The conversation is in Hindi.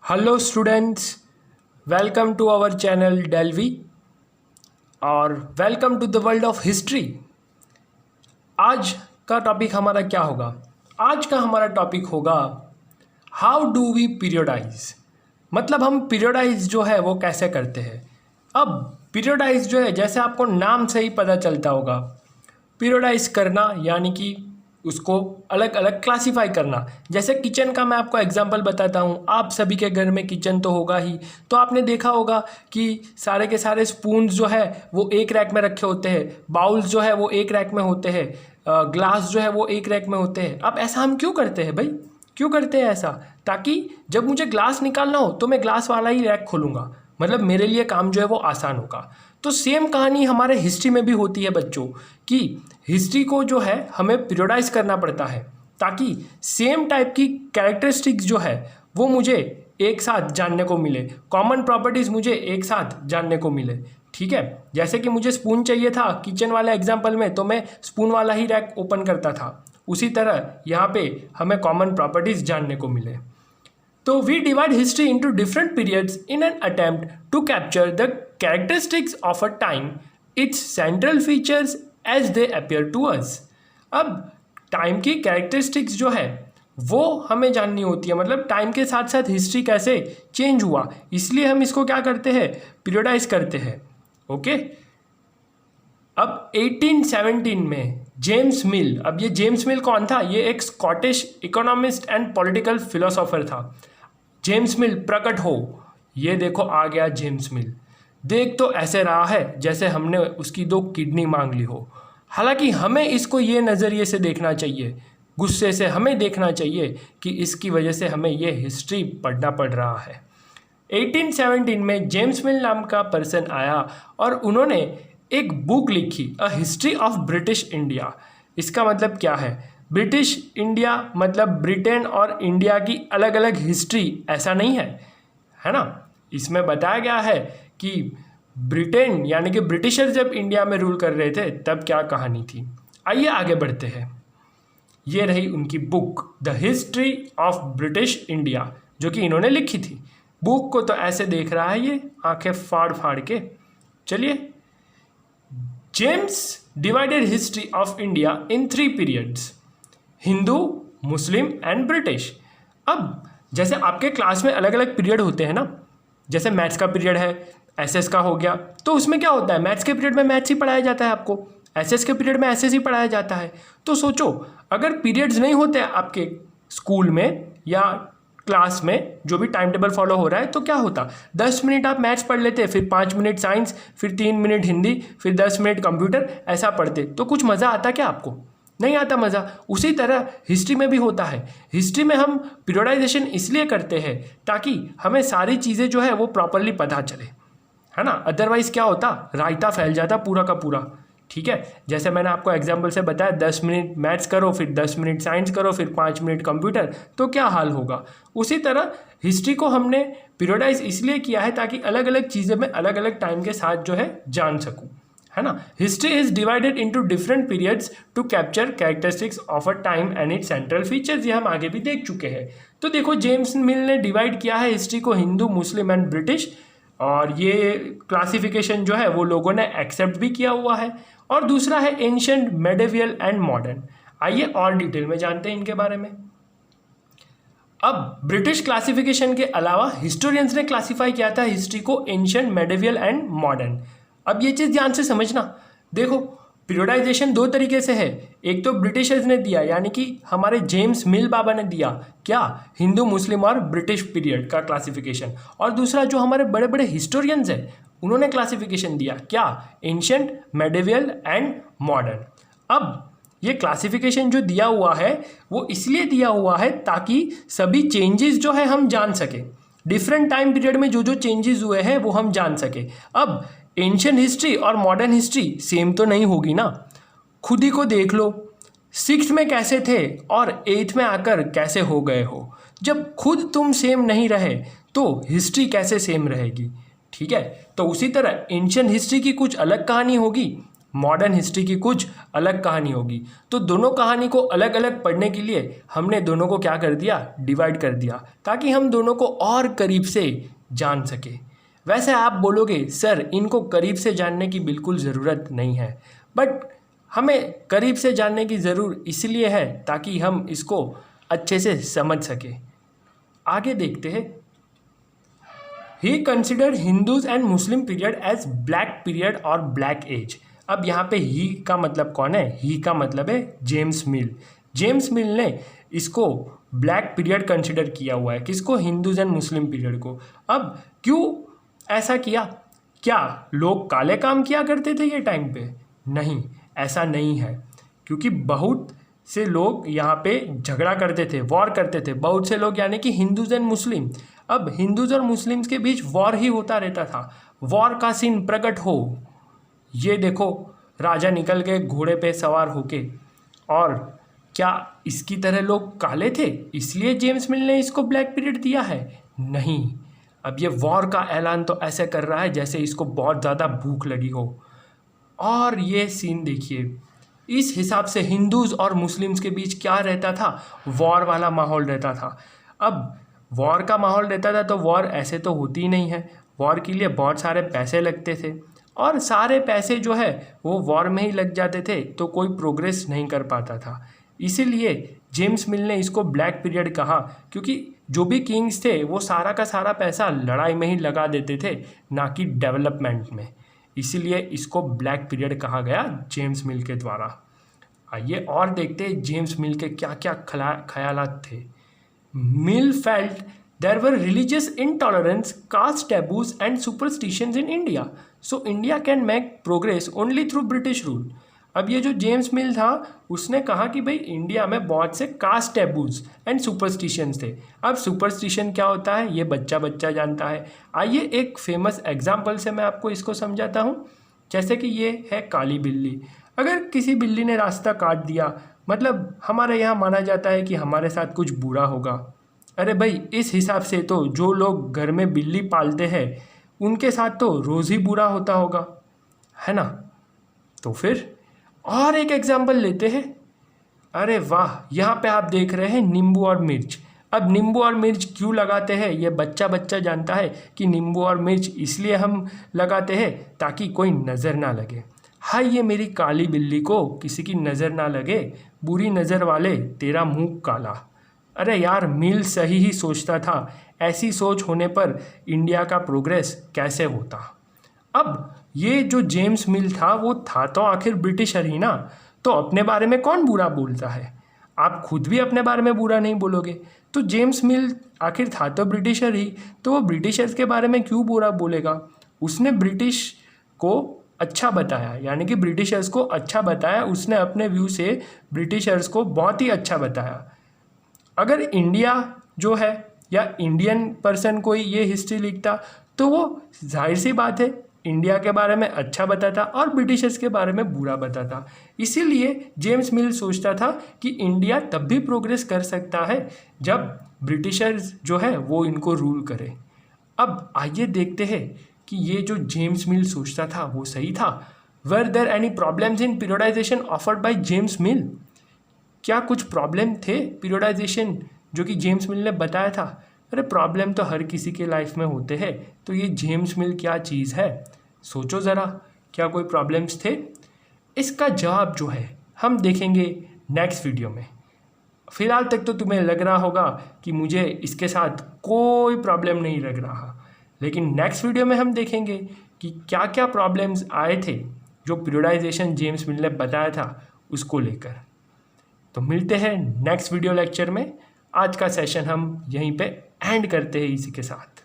Hello students, welcome to our channel डेल्वी और welcome to the world of history. आज का टॉपिक हमारा क्या होगा? आज का हमारा टॉपिक होगा हाउ डू वी पीरियोडाइज। मतलब हम पीरियोडाइज जो है वो कैसे करते हैं। अब पीरियोडाइज जो है, जैसे आपको नाम से ही पता चलता होगा, पीरियोडाइज करना यानी कि उसको अलग अलग क्लासीफाई करना। जैसे किचन का मैं आपको एग्जांपल बताता हूँ। आप सभी के घर में किचन तो होगा ही, तो आपने देखा होगा कि सारे के सारे स्पून्स जो है वो एक रैक में रखे होते हैं, बाउल्स जो है वो एक रैक में होते हैं, ग्लास जो है वो एक रैक में होते हैं। अब ऐसा हम क्यों करते हैं भाई? क्यों करते हैं ऐसा? ताकि जब मुझे ग्लास निकालना हो तो मैं ग्लास वाला ही रैक खोलूँगा, मतलब मेरे लिए काम जो है वो आसान होगा। तो सेम कहानी हमारे हिस्ट्री में भी होती है बच्चों, कि हिस्ट्री को जो है हमें पीरियोडाइज करना पड़ता है ताकि सेम टाइप की कैरेक्टरिस्टिक्स जो है वो मुझे एक साथ जानने को मिले, कॉमन प्रॉपर्टीज़ मुझे एक साथ जानने को मिले। ठीक है, जैसे कि मुझे स्पून चाहिए था किचन वाले एग्जाम्पल में, तो मैं स्पून वाला ही रैक ओपन करता था। उसी तरह यहाँ पे हमें कॉमन प्रॉपर्टीज़ जानने को मिले। तो we divide history into different periods in an attempt to capture the characteristics of a time, its central features as they appear to us. अब टाइम की कैरेक्टरिस्टिक्स जो है वो हमें जाननी होती है, मतलब टाइम के साथ साथ हिस्ट्री कैसे चेंज हुआ, इसलिए हम इसको क्या करते हैं, पीरियोडाइज करते हैं। ओके, अब 1817 में जेम्स मिल, अब ये जेम्स मिल कौन था? ये एक Scottish economist and political philosopher था। जेम्स मिल प्रकट हो, ये देखो आ गया जेम्स मिल। देख तो ऐसे रहा है जैसे हमने उसकी 2 किडनी मांग ली हो। हालांकि हमें इसको ये नज़रिए से देखना चाहिए, गुस्से से हमें देखना चाहिए कि इसकी वजह से हमें ये हिस्ट्री पढ़ना पड़ रहा है। 1817 में जेम्स मिल नाम का पर्सन आया और उन्होंने एक बुक लिखी, a history of British India. इसका मतलब क्या है? ब्रिटिश इंडिया मतलब ब्रिटेन और इंडिया की अलग अलग हिस्ट्री, ऐसा नहीं है, है ना। इसमें बताया गया है कि ब्रिटेन यानी कि ब्रिटिशर्स जब इंडिया में रूल कर रहे थे तब क्या कहानी थी। आइए आगे बढ़ते हैं। ये रही उनकी book, the history of British India, जो कि इन्होंने लिखी थी। बुक को तो ऐसे देख रहा है ये आंखें फाड़ फाड़ के। चलिए, James divided history of India in 3 periods, Hindu, Muslim and British. अब जैसे आपके क्लास में अलग अलग पीरियड होते हैं ना, जैसे मैथ्स का पीरियड है, एसएस का हो गया, तो उसमें क्या होता है, मैथ्स के पीरियड में मैथ्स ही पढ़ाया जाता है आपको, एसएस के पीरियड में एसएस ही पढ़ाया जाता है। तो सोचो, अगर पीरियड्स नहीं होते आपके स्कूल में या क्लास में, जो भी टाइम टेबल फॉलो हो रहा है, तो क्या होता, 10 मिनट आप मैथ्स पढ़ लेते, फिर 5 मिनट साइंस, फिर 3 मिनट हिंदी, फिर 10 मिनट कंप्यूटर, ऐसा पढ़ते, तो कुछ मज़ा आता क्या आपको? नहीं आता मज़ा। उसी तरह हिस्ट्री में भी होता है। हिस्ट्री में हम पीरियोडाइजेशन इसलिए करते हैं ताकि हमें सारी चीज़ें जो है वो प्रॉपरली पता चले, है ना। अदरवाइज़ क्या होता, रायता फैल जाता पूरा का पूरा। ठीक है, जैसे मैंने आपको एग्जाम्पल से बताया, 10 मिनट मैथ्स करो, फिर 10 मिनट साइंस करो, फिर 5 मिनट कंप्यूटर, तो क्या हाल होगा। उसी तरह हिस्ट्री को हमने पीरियोडाइज इसलिए किया है ताकि अलग अलग चीज़ें मैं अलग अलग टाइम के साथ जो है जान सकूँ, है ना। History is divided into different periods to capture characteristics of a time and its central features. ये हम आगे भी देख चुके हैं। तो देखो, जेम्स मिल ने डिवाइड किया है हिस्ट्री को हिंदू, मुस्लिम एंड ब्रिटिश, और ये क्लासिफिकेशन जो है वो लोगों ने एक्सेप्ट भी किया हुआ है। और दूसरा है एंशिएंट, मेडिवल एंड मॉडर्न। आइए और डिटेल में जानते हैं इनके बारे में। अब ब्रिटिश क्लासिफिकेशन के अलावा हिस्टोरियंस ने क्लासिफाई किया था हिस्ट्री को एंशिएंट, मेडिवल एंड मॉडर्न। अब ये चीज़ ध्यान से समझना। देखो, पीरियोडाइजेशन 2 तरीके से है। एक तो ब्रिटिशर्स ने दिया, यानी कि हमारे जेम्स मिल बाबा ने दिया, क्या, हिंदू, मुस्लिम और ब्रिटिश पीरियड का क्लासिफिकेशन। और दूसरा जो हमारे बड़े बड़े हिस्टोरियंस हैं उन्होंने क्लासिफिकेशन दिया, क्या, एंशिएंट, मेडिवल एंड मॉडर्न। अब ये क्लासिफिकेशन जो दिया हुआ है वो इसलिए दिया हुआ है ताकि सभी चेंजेस जो है हम जान सकें, डिफरेंट टाइम पीरियड में जो जो चेंजेस हुए हैं वो हम जान सकें। अब एंशिएंट हिस्ट्री और मॉडर्न हिस्ट्री सेम तो नहीं होगी ना। खुद ही को देख लो, 6th में कैसे थे और 8th में आकर कैसे हो गए हो। जब खुद तुम सेम नहीं रहे तो हिस्ट्री कैसे सेम रहेगी। ठीक है, तो उसी तरह एंशिएंट हिस्ट्री की कुछ अलग कहानी होगी मॉडर्न हिस्ट्री की कुछ अलग कहानी होगी। तो दोनों कहानी को अलग अलग पढ़ने के लिए हमने दोनों को क्या कर दिया, डिवाइड कर दिया, ताकि हम दोनों को और करीब से जान सके। वैसे आप बोलोगे सर इनको करीब से जानने की बिल्कुल ज़रूरत नहीं है, बट हमें करीब से जानने की ज़रूर इसलिए है ताकि हम इसको अच्छे से समझ सके। आगे देखते हैं। He considered Hindus and Muslim period as black period और ब्लैक एज। अब यहाँ पे ही का मतलब कौन है? ही का मतलब है जेम्स मिल। जेम्स मिल ने इसको ब्लैक पीरियड कंसिडर किया हुआ है, किसको? हिंदूज एंड मुस्लिम पीरियड को। अब क्यों ऐसा किया? क्या लोग काले काम किया करते थे ये टाइम पे? नहीं, ऐसा नहीं है, क्योंकि बहुत से लोग यहाँ पे झगड़ा करते थे, वॉर करते थे। बहुत से लोग यानी कि हिंदूज एंड मुस्लिम। अब हिंदूज और मुस्लिम्स के बीच वॉर ही होता रहता था। वॉर का सीन प्रकट हो, ये देखो राजा निकल गए घोड़े पे सवार होके, और क्या इसकी तरह लोग काले थे इसलिए जेम्स मिल ने इसको ब्लैक पीरियड दिया है? नहीं। अब ये वॉर का ऐलान तो ऐसे कर रहा है जैसे इसको बहुत ज़्यादा भूख लगी हो। और ये सीन देखिए, इस हिसाब से हिंदूज़ और मुस्लिम्स के बीच क्या रहता था? वॉर वाला माहौल रहता था। अब वॉर का माहौल रहता था तो वॉर ऐसे तो होती ही नहीं है। वॉर के लिए बहुत सारे पैसे लगते थे, और सारे पैसे जो है वो वॉर में ही लग जाते थे, तो कोई प्रोग्रेस नहीं कर पाता था। इसीलिए जेम्स मिल ने इसको ब्लैक पीरियड कहा, क्योंकि जो भी किंग्स थे वो सारा का सारा पैसा लड़ाई में ही लगा देते थे, ना कि डेवलपमेंट में। इसीलिए इसको ब्लैक पीरियड कहा गया जेम्स मिल के द्वारा। आइए और देखते हैं जेम्स मिल के क्या क्या ख्यालात थे। Mill felt there were religious intolerance, caste taboos and superstitions in India. So India can make progress only through British rule. अब ये जो जेम्स मिल था उसने कहा कि भाई इंडिया में बहुत से कास्ट टैबूज एंड सुपरस्टिशंस थे। अब सुपरस्टिशन क्या होता है ये बच्चा बच्चा जानता है। आइए एक फेमस एग्जाम्पल से मैं आपको इसको समझाता हूँ। जैसे कि ये है काली बिल्ली। अगर किसी बिल्ली ने रास्ता काट दिया, मतलब हमारे यहाँ माना जाता है कि हमारे साथ कुछ बुरा होगा। अरे भाई, इस हिसाब से तो जो लोग घर में बिल्ली पालते हैं उनके साथ तो रोज़ ही बुरा होता होगा, है ना? तो फिर और एक एग्जाम्पल लेते हैं। अरे वाह, यहाँ पे आप देख रहे हैं नींबू और मिर्च। अब नींबू और मिर्च क्यों लगाते हैं ये बच्चा बच्चा जानता है कि नींबू और मिर्च इसलिए हम लगाते हैं ताकि कोई नज़र ना लगे। हाय ये मेरी काली बिल्ली को किसी की नज़र ना लगे, बुरी नज़र वाले तेरा मुंह काला। अरे यार, मिल सही ही सोचता था। ऐसी सोच होने पर इंडिया का प्रोग्रेस कैसे होता? अब ये जो जेम्स मिल था वो था तो आखिर ब्रिटिशर ही ना, तो अपने बारे में कौन बुरा बोलता है? आप खुद भी अपने बारे में बुरा नहीं बोलोगे, तो जेम्स मिल आखिर था तो ब्रिटिशर ही, तो वो ब्रिटिशर्स के बारे में क्यों बुरा बोलेगा? उसने ब्रिटिश को अच्छा बताया, यानी कि ब्रिटिशर्स को अच्छा बताया। उसने अपने व्यू से ब्रिटिशर्स को बहुत ही अच्छा बताया। अगर इंडिया जो है या इंडियन पर्सन कोई ये हिस्ट्री लिखता तो वो जाहिर सी बात है इंडिया के बारे में अच्छा बताता और ब्रिटिशर्स के बारे में बुरा बताता। इसीलिए जेम्स मिल सोचता था कि इंडिया तब भी प्रोग्रेस कर सकता है जब ब्रिटिशर्स जो है वो इनको रूल करे। अब आइए देखते हैं कि ये जो जेम्स मिल सोचता था वो सही था। Were there any problems in periodization offered by James Mill? क्या कुछ प्रॉब्लम थे पीरियडाइजेशन जो कि जेम्स मिल ने बताया था? अरे प्रॉब्लम तो हर किसी के लाइफ में होते हैं, तो ये जेम्स मिल क्या चीज़ है? सोचो ज़रा, क्या कोई प्रॉब्लम्स थे? इसका जवाब जो है हम देखेंगे नेक्स्ट वीडियो में। फ़िलहाल तक तो तुम्हें लग रहा होगा कि मुझे इसके साथ कोई प्रॉब्लम नहीं लग रहा, लेकिन नेक्स्ट वीडियो में हम देखेंगे कि क्या क्या प्रॉब्लम्स आए थे जो पीरियडाइजेशन जेम्स मिल ने बताया था उसको लेकर। तो मिलते हैं नेक्स्ट वीडियो लेक्चर में। आज का सेशन हम यहीं पे एंड करते हैं इसी के साथ।